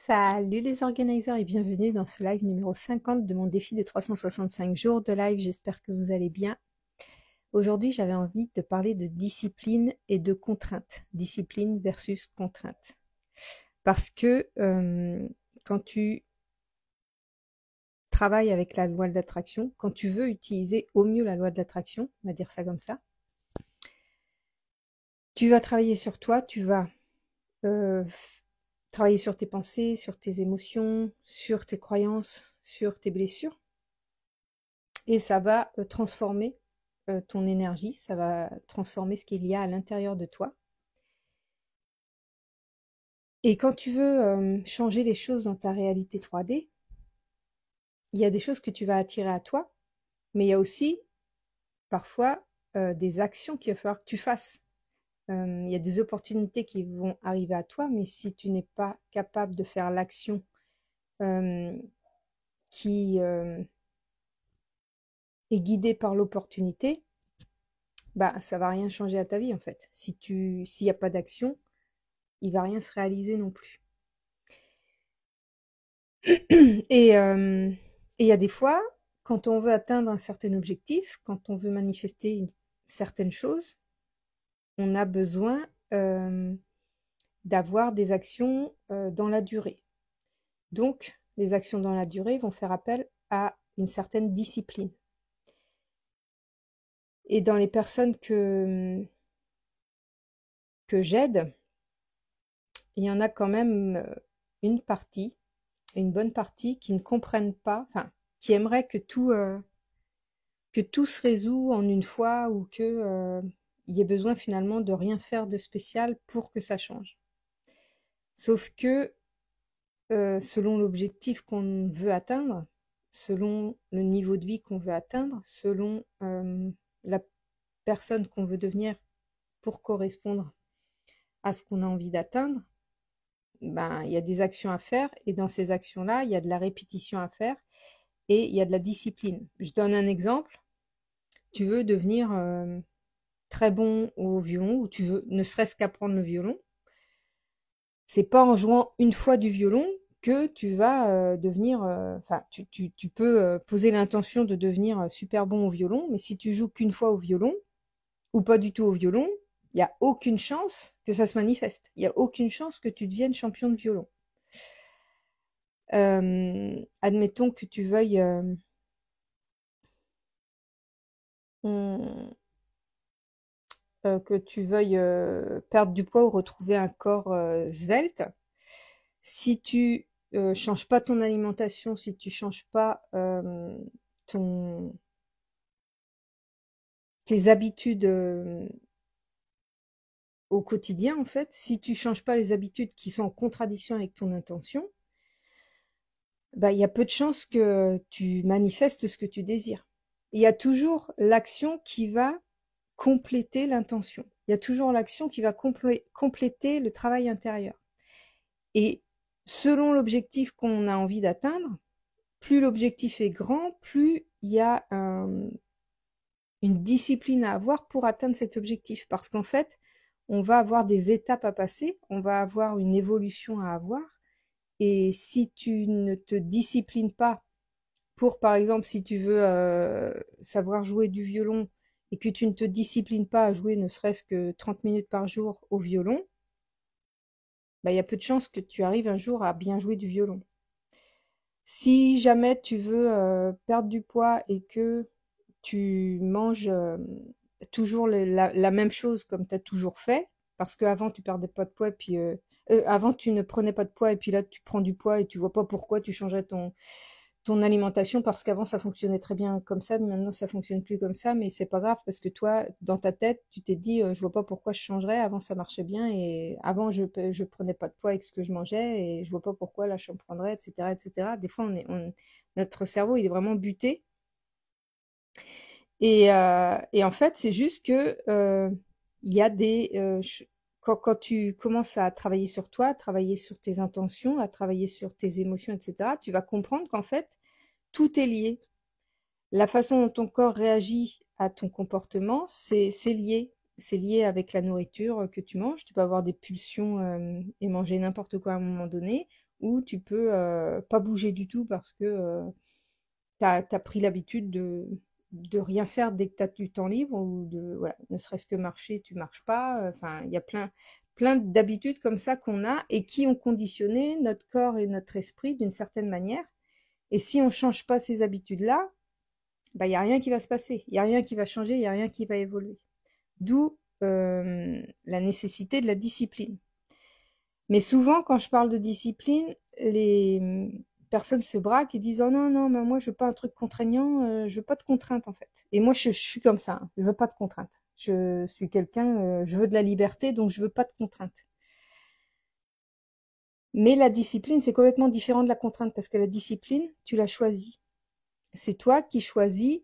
Salut les organiseurs et bienvenue dans ce live numéro 50 de mon défi de 365 jours de live. J'espère que vous allez bien. Aujourd'hui, j'avais envie de parler de discipline et de contrainte. Discipline versus contrainte. Parce que quand tu travailles avec la loi de l'attraction, quand tu veux utiliser au mieux la loi de l'attraction, on va dire ça comme ça, tu vas travailler sur toi, tu vas travailler sur tes pensées, sur tes émotions, sur tes croyances, sur tes blessures. Et ça va transformer ton énergie, ça va transformer ce qu'il y a à l'intérieur de toi. Et quand tu veux changer les choses dans ta réalité 3D, il y a des choses que tu vas attirer à toi, mais il y a aussi parfois des actions qu'il va falloir que tu fasses. Il y a des opportunités qui vont arriver à toi, mais si tu n'es pas capable de faire l'action qui est guidée par l'opportunité, bah ça va rien changer à ta vie en fait. S'il n'y a pas d'action, il va rien se réaliser non plus. Et il y a des fois, quand on veut atteindre un certain objectif, quand on veut manifester une certaine chose, on a besoin d'avoir des actions dans la durée. Donc, les actions dans la durée vont faire appel à une certaine discipline. Et dans les personnes que j'aide, il y en a quand même une bonne partie qui ne comprennent pas, enfin, qui aimeraient que tout se résout en une fois ou que il y ait besoin finalement de rien faire de spécial pour que ça change. Sauf que selon l'objectif qu'on veut atteindre, selon le niveau de vie qu'on veut atteindre, selon la personne qu'on veut devenir pour correspondre à ce qu'on a envie d'atteindre, ben, il y a des actions à faire et dans ces actions-là, il y a de la répétition à faire et il y a de la discipline. Je donne un exemple. Tu veux devenir très bon au violon ou tu veux ne serait-ce qu'apprendre le violon. C'est pas en jouant une fois du violon que tu vas devenir, enfin, tu peux poser l'intention de devenir super bon au violon, mais si tu joues qu'une fois au violon, ou pas du tout au violon, il n'y a aucune chance que ça se manifeste. Il n'y a aucune chance que tu deviennes champion de violon. Admettons que tu veuilles perdre du poids ou retrouver un corps svelte. Si tu changes pas ton alimentation, si tu changes pas tes habitudes au quotidien, en fait, si tu changes pas les habitudes qui sont en contradiction avec ton intention, bah, il y a peu de chances que tu manifestes ce que tu désires. Il y a toujours l'action qui va compléter l'intention. Il y a toujours l'action qui va compléter le travail intérieur. Et selon l'objectif qu'on a envie d'atteindre, plus l'objectif est grand, plus il y a une discipline à avoir pour atteindre cet objectif. Parce qu'en fait, on va avoir des étapes à passer, on va avoir une évolution à avoir. Et si tu ne te disciplines pas pour, par exemple, si tu veux savoir jouer du violon et que tu ne te disciplines pas à jouer ne serait-ce que 30 minutes par jour au violon, bah, il y a peu de chances que tu arrives un jour à bien jouer du violon. Si jamais tu veux perdre du poids et que tu manges toujours la même chose comme tu as toujours fait, parce qu'avant tu perdais pas de poids, puis avant tu ne prenais pas de poids, et puis là tu prends du poids et tu vois pas pourquoi tu changerais ton alimentation, parce qu'avant ça fonctionnait très bien comme ça, mais maintenant ça fonctionne plus comme ça, mais c'est pas grave parce que toi, dans ta tête, tu t'es dit je vois pas pourquoi je changerais, avant ça marchait bien et avant je prenais pas de poids avec ce que je mangeais et je vois pas pourquoi là je en prendrais, etc., etc. Des fois notre cerveau il est vraiment buté et en fait c'est juste que il y a quand tu commences à travailler sur toi, à travailler sur tes intentions, à travailler sur tes émotions, etc., tu vas comprendre qu'en fait, tout est lié. La façon dont ton corps réagit à ton comportement, c'est lié. c'est lié avec la nourriture que tu manges. Tu peux avoir des pulsions et manger n'importe quoi à un moment donné, ou tu peux pas bouger du tout parce que tu as pris l'habitude de rien faire dès que tu as du temps libre, ou de, voilà, ne serait-ce que marcher, tu marches pas. Enfin, il y a plein d'habitudes comme ça qu'on a et qui ont conditionné notre corps et notre esprit d'une certaine manière. Et si on change pas ces habitudes-là, bah, il n'y a rien qui va se passer, il n'y a rien qui va changer, il n'y a rien qui va évoluer. D'où la nécessité de la discipline. Mais souvent, quand je parle de discipline, les personnes se braquent et disent: «Oh non, non, mais moi je veux pas un truc contraignant, je veux pas de contraintes en fait». Et moi je suis comme ça, hein, je veux pas de contraintes. Je suis quelqu'un, je veux de la liberté, donc je veux pas de contraintes. Mais la discipline, c'est complètement différent de la contrainte, parce que la discipline, tu l'as choisie. C'est toi qui choisis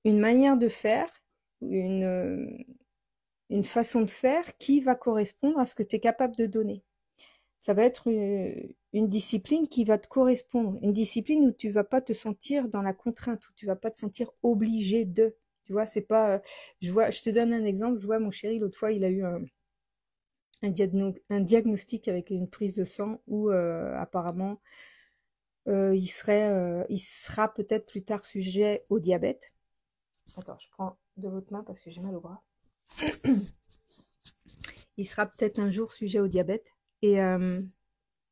une manière de faire, une, euh, une façon de faire qui va correspondre à ce que tu es capable de donner. Ça va être une discipline qui va te correspondre, une discipline où tu vas pas te sentir dans la contrainte, où tu vas pas te sentir obligé de. Tu vois, c'est pas. Je te donne un exemple. Je vois mon chéri l'autre fois, il a eu un diagnostic avec une prise de sang où apparemment il sera peut-être plus tard sujet au diabète. Attends, je prends de l'autre main parce que j'ai mal au bras. Il sera peut-être un jour sujet au diabète. Et, euh,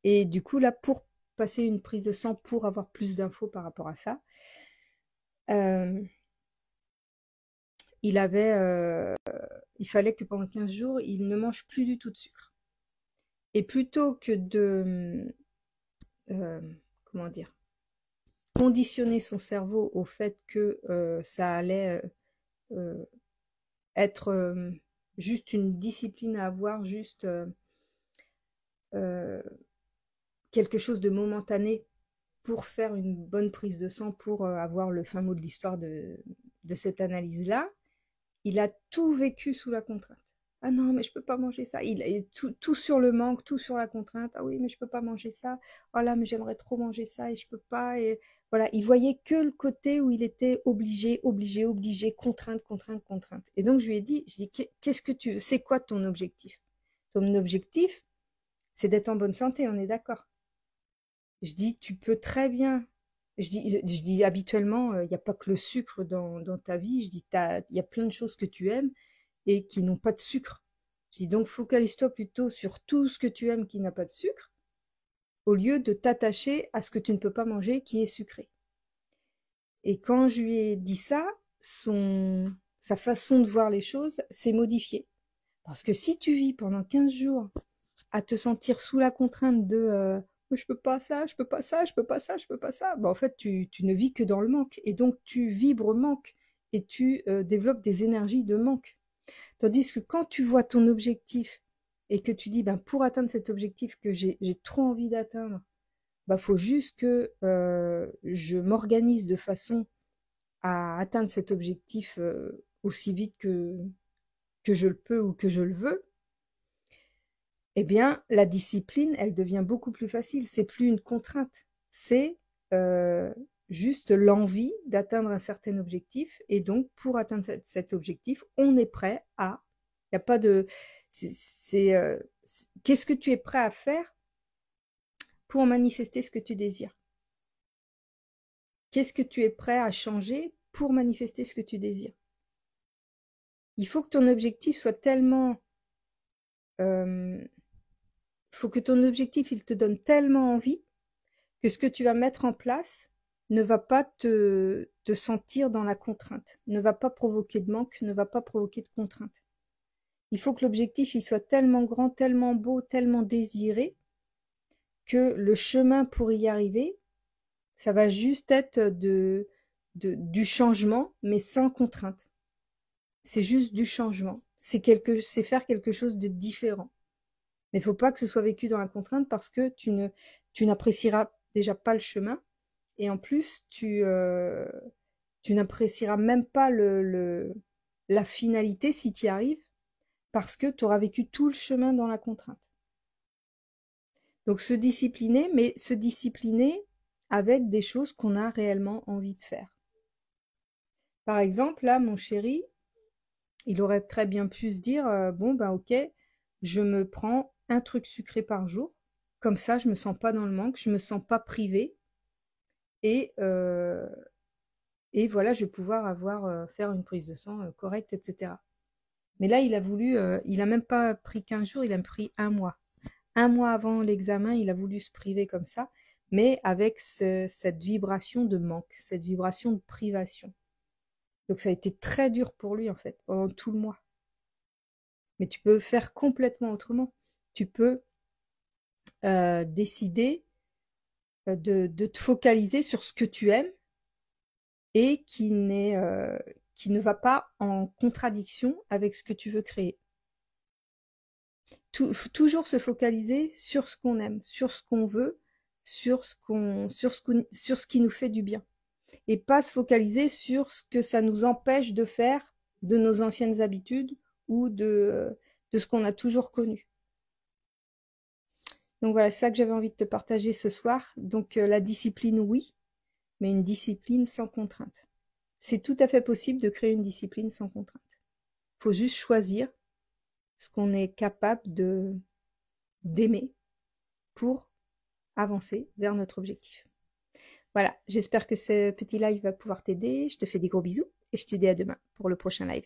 et du coup, là, pour passer une prise de sang, pour avoir plus d'infos par rapport à ça, euh, il fallait que pendant 15 jours, il ne mange plus du tout de sucre. Et plutôt que de, euh, comment dire, conditionner son cerveau au fait que ça allait euh, être juste une discipline à avoir, juste euh, quelque chose de momentané pour faire une bonne prise de sang, pour avoir le fin mot de l'histoire de cette analyse-là, il a tout vécu sous la contrainte. Ah non, mais je peux pas manger ça. Il est tout sur le manque, tout sur la contrainte. Ah oui, mais je peux pas manger ça. Oh là, mais j'aimerais trop manger ça et je peux pas. Et voilà, il voyait que le côté où il était obligé, contrainte, contrainte, contrainte. Et donc je lui ai dit, qu'est-ce que tu veux? C'est quoi ton objectif? Ton objectif, c'est d'être en bonne santé, on est d'accord. Je dis, tu peux très bien. Je dis habituellement, il n'y a pas que le sucre dans ta vie. Je dis, il y a plein de choses que tu aimes et qui n'ont pas de sucre. Je dis donc, focalise-toi plutôt sur tout ce que tu aimes qui n'a pas de sucre, au lieu de t'attacher à ce que tu ne peux pas manger qui est sucré. Et quand je lui ai dit ça, sa façon de voir les choses s'est modifiée. Parce que si tu vis pendant 15 jours à te sentir sous la contrainte de je peux pas ça, je peux pas ça, je peux pas ça, je peux pas ça, bah, en fait, tu ne vis que dans le manque. Et donc, tu vibres manque et tu développes des énergies de manque. Tandis que quand tu vois ton objectif et que tu dis, ben, pour atteindre cet objectif que j'ai trop envie d'atteindre, bah, faut juste que je m'organise de façon à atteindre cet objectif aussi vite que je le peux ou que je le veux, eh bien, la discipline, elle devient beaucoup plus facile. C'est plus une contrainte. C'est euh, juste l'envie d'atteindre un certain objectif. Et donc, pour atteindre cet objectif, on est prêt à. Il n'y a pas de. Qu'est-ce que tu es prêt à faire pour manifester ce que tu désires? Qu'est-ce que tu es prêt à changer pour manifester ce que tu désires? Il faut que ton objectif soit tellement. Faut que ton objectif, il te donne tellement envie que ce que tu vas mettre en place ne va pas te sentir dans la contrainte, ne va pas provoquer de manque, ne va pas provoquer de contrainte. Il faut que l'objectif il soit tellement grand, tellement beau, tellement désiré, que le chemin pour y arriver, ça va juste être du changement, mais sans contrainte. C'est juste du changement. C'est faire quelque chose de différent. Mais il ne faut pas que ce soit vécu dans la contrainte, parce que tu n'apprécieras déjà pas le chemin. Et en plus, tu n'apprécieras même pas la finalité si tu y arrives, parce que tu auras vécu tout le chemin dans la contrainte. Donc se discipliner, mais se discipliner avec des choses qu'on a réellement envie de faire. Par exemple, là, mon chéri, Il aurait très bien pu se dire, bon ben ok, je me prends un truc sucré par jour, comme ça je me sens pas dans le manque, je me sens pas privée, et, euh, et voilà, je vais pouvoir faire une prise de sang correcte, etc. Mais là, il a même pas pris 15 jours, il a pris un mois. Un mois avant l'examen, il a voulu se priver comme ça, mais avec cette vibration de manque, cette vibration de privation. Donc ça a été très dur pour lui, en fait, pendant tout le mois. Mais tu peux faire complètement autrement. Tu peux décider de te focaliser sur ce que tu aimes et qui ne va pas en contradiction avec ce que tu veux créer. Toujours se focaliser sur ce qu'on aime, sur ce qu'on veut, sur ce qui nous fait du bien. Et pas se focaliser sur ce que ça nous empêche de faire de nos anciennes habitudes ou de ce qu'on a toujours connu. Donc voilà, c'est ça que j'avais envie de te partager ce soir. Donc la discipline, oui, mais une discipline sans contrainte. C'est tout à fait possible de créer une discipline sans contrainte. Il faut juste choisir ce qu'on est capable d'aimer pour avancer vers notre objectif. Voilà, j'espère que ce petit live va pouvoir t'aider. Je te fais des gros bisous et je te dis à demain pour le prochain live.